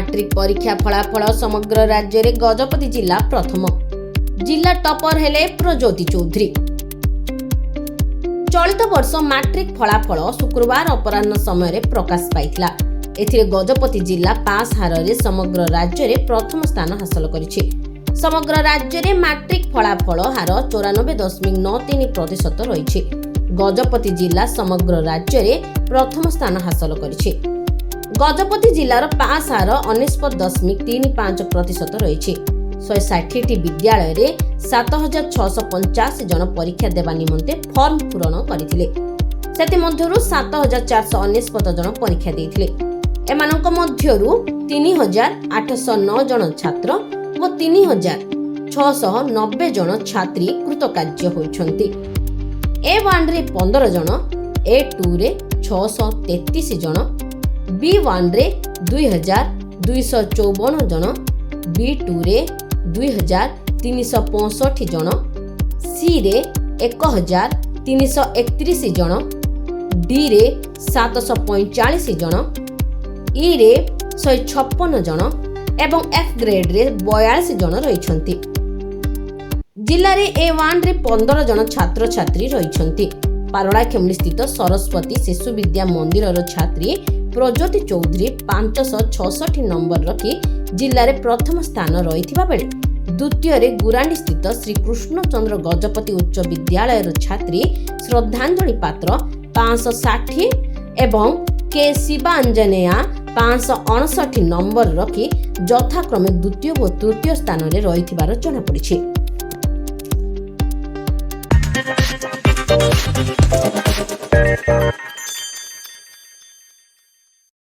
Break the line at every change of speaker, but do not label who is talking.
Matric परीक्षा फलाफल समग्र राज्य में गजपति जिला प्रथम। जिला टॉपर हेले प्रज्योति चौधरी। चलित वर्ष मैट्रिक फलाफल शुक्रवार अपराह्न समय प्रकाश पाइथिला। एथिरे गजपति जिला पास हार रे समग्र राज्य में प्रथम स्थान हासिल करिछि। समग्र राज्य में मैट्रिक फलाफल हार 94.93% रही। गजपति जिला समग्र राज्य में प्रथम स्थान हासिल करिछि। गजपति जिलार पास हार 19.35% रही। 160 विद्यालय रे 7685 जन परीक्षा देवा निमंते फॉर्म पूरण करथिले। सेति मध्यरु 7449 जन परीक्षा देथिले। एमानक मध्यरु 3809 जन छात्र व 3690 जन छात्री कृतकार्य होइछन्ति। A1 रे 15 जन, A2 रे 633 जन, B1 रे 2254 जन, B2 रे 2365 जन, C रे 1331 जन, D रे 745 जन, E रे 156 जन एवं F ग्रेड रे 42 जन रहिछन्ति। जिल्ला रे A1 रे 15 जन छात्र छात्री रहिछन्ति। पारଳାଖେମୁଣ୍ଡି स्थित सरस्वती शिशु विद्या मंदिर छात्री प्रज्योति चौधरी 566 नंबर रखी जिल्ला रे प्रथम स्थान रहिथिबा बेले द्वितीय रे गुरांडी स्थित श्री कृष्णचंद्र गजपति उच्च विद्यालय छात्री श्रद्धांजलि पात्र 560 एवं के शिवांजनेया 559 नंबर रखी यथाक्रमे द्वितीय व तृतीय स्थान रे रहिथिबार जଣା पड़िछि।